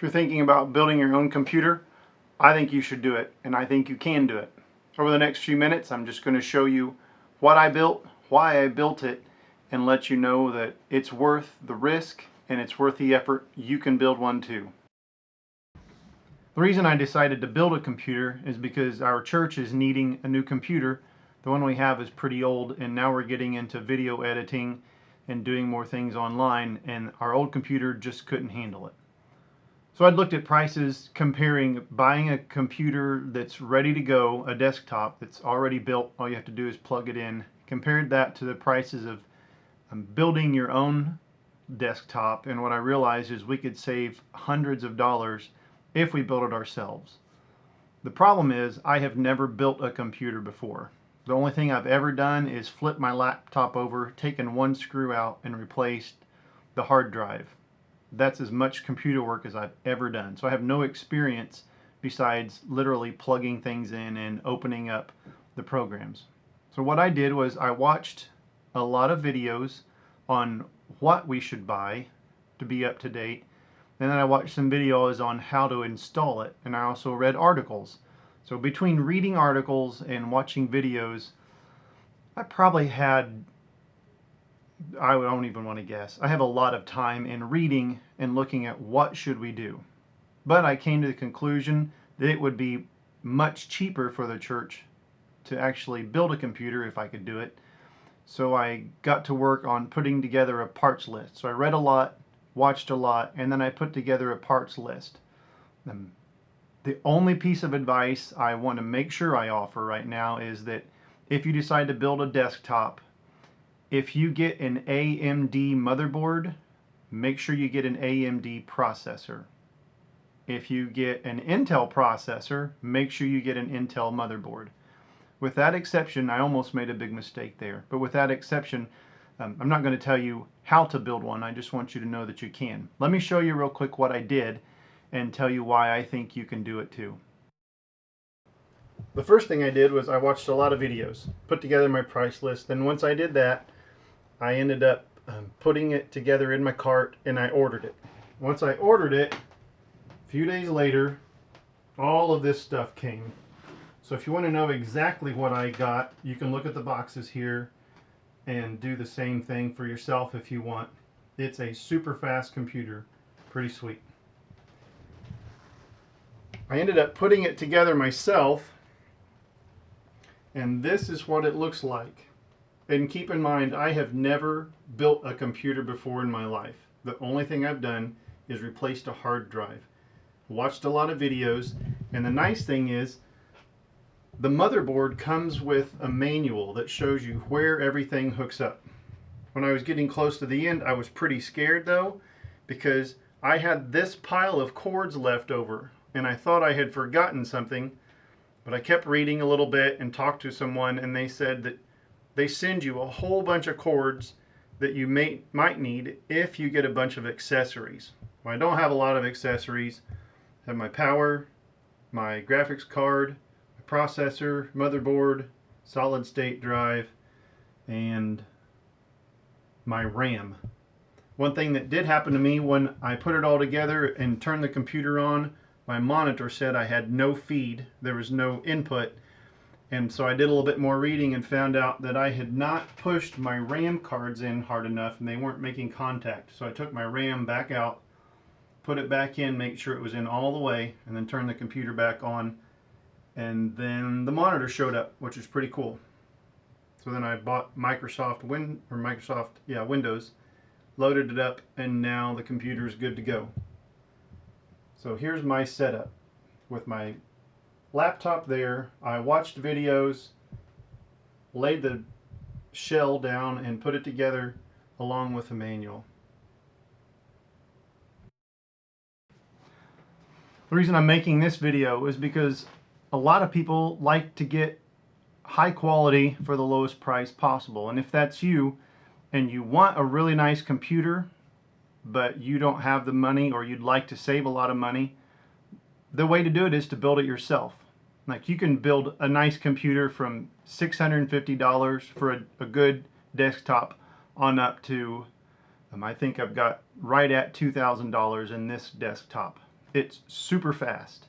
If you're thinking about building your own computer, I think you should do it, and I think you can do it. Over the next few minutes, I'm just going to show you what I built, why I built it, and let you know that it's worth the risk and it's worth the effort. You can build one too. The reason I decided to build a computer is because our church is needing a new computer. The one we have is pretty old, and now we're getting into video editing and doing more things online, and our old computer just couldn't handle it. So I'd looked at prices comparing buying a computer that's ready to go, a desktop that's already built, all you have to do is plug it in, compared that to the prices of building your own desktop, and what I realized is we could save hundreds of dollars if we built it ourselves. The problem is I have never built a computer before. The only thing I've ever done is flip my laptop over, taken one screw out, and replaced the hard drive. That's as much computer work as I've ever done. So I have no experience besides literally plugging things in and opening up the programs. So what I did was I watched a lot of videos on what we should buy to be up to date, and then I watched some videos on how to install it, and I also read articles. So between reading articles and watching videos, I probably had, I don't even want to guess, I have a lot of time in reading and looking at what should we do. But I came to the conclusion that it would be much cheaper for the church to actually build a computer if I could do it. So I got to work on putting together a parts list. So I read a lot, watched a lot, and then I put together a parts list. The only piece of advice I want to make sure I offer right now is that if you decide to build a desktop, if you get an AMD motherboard, make sure you get an AMD processor. If you get an Intel processor, make sure you get an Intel motherboard. With that exception, I almost made a big mistake there, but with that exception, I'm not going to tell you how to build one. I just want you to know that you can. Let me show you real quick what I did and tell you why I think you can do it too. The first thing I did was I watched a lot of videos, put together my price list, and once I did that, I ended up putting it together in my cart, and I ordered it. Once I ordered it, a few days later, all of this stuff came. So if you want to know exactly what I got, you can look at the boxes here and do the same thing for yourself if you want. It's a super fast computer, pretty sweet. I ended up putting it together myself, and this is what it looks like. And keep in mind, I have never built a computer before in my life. The only thing I've done is replaced a hard drive. Watched a lot of videos, and the nice thing is the motherboard comes with a manual that shows you where everything hooks up. When I was getting close to the end, I was pretty scared though, because I had this pile of cords left over, and I thought I had forgotten something, but I kept reading a little bit and talked to someone, and they said that they send you a whole bunch of cords that you might need if you get a bunch of accessories. Well, I don't have a lot of accessories. I have my power, my graphics card, my processor, motherboard, solid state drive, and my RAM. One thing that did happen to me when I put it all together and turned the computer on, my monitor said I had no feed, there was no input, and so I did a little bit more reading and found out that I had not pushed my RAM cards in hard enough and they weren't making contact. So I took my RAM back out, put it back in, make sure it was in all the way, and then turned the computer back on, and then the monitor showed up, which is pretty cool. So then I bought Windows, loaded it up, and now the computer is good to go. So here's my setup with my laptop there. I watched videos, laid the shell down, and put it together along with a manual. The reason I'm making this video is because a lot of people like to get high quality for the lowest price possible. And if that's you and you want a really nice computer but you don't have the money, or you'd like to save a lot of money, the way to do it is to build it yourself. Like, you can build a nice computer from $650 for a good desktop on up to, I think I've got right at $2,000 in this desktop. It's super fast,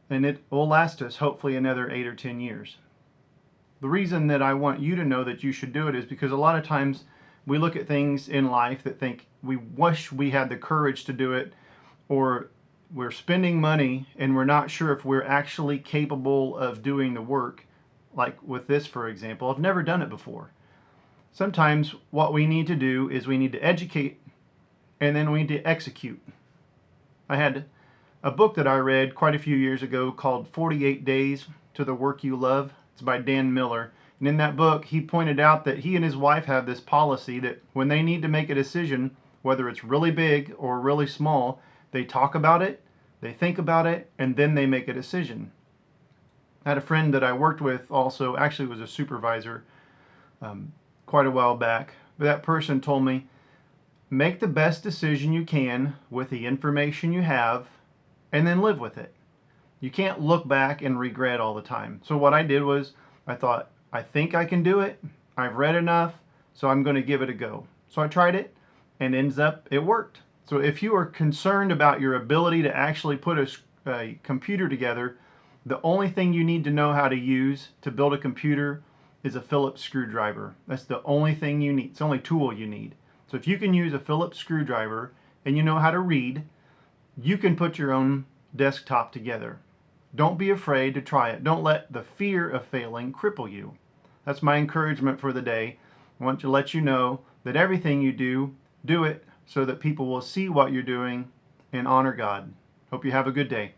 and it will last us hopefully another 8 or 10 years. The reason that I want you to know that you should do it is because a lot of times we look at things in life that think we wish we had the courage to do it, or we're spending money and we're not sure if we're actually capable of doing the work. Like with this, for example, I've never done it before. Sometimes what we need to do is we need to educate, and then we need to execute. I had a book that I read quite a few years ago called 48 Days to the Work You Love. It's by Dan Miller. And in that book, he pointed out that he and his wife have this policy that when they need to make a decision, whether it's really big or really small, they talk about it, they think about it, and then they make a decision. I had a friend that I worked with also, actually was a supervisor quite a while back, but that person told me, make the best decision you can with the information you have, and then live with it. You can't look back and regret all the time. So what I did was, I thought, I think I can do it. I've read enough, so I'm going to give it a go. So I tried it, and ends up, it worked. So if you are concerned about your ability to actually put a computer together, the only thing you need to know how to use to build a computer is a Phillips screwdriver. That's the only thing you need. It's the only tool you need. So if you can use a Phillips screwdriver and you know how to read, you can put your own desktop together. Don't be afraid to try it. Don't let the fear of failing cripple you. That's my encouragement for the day. I want to let you know that everything you do, do it so that people will see what you're doing and honor God. Hope you have a good day.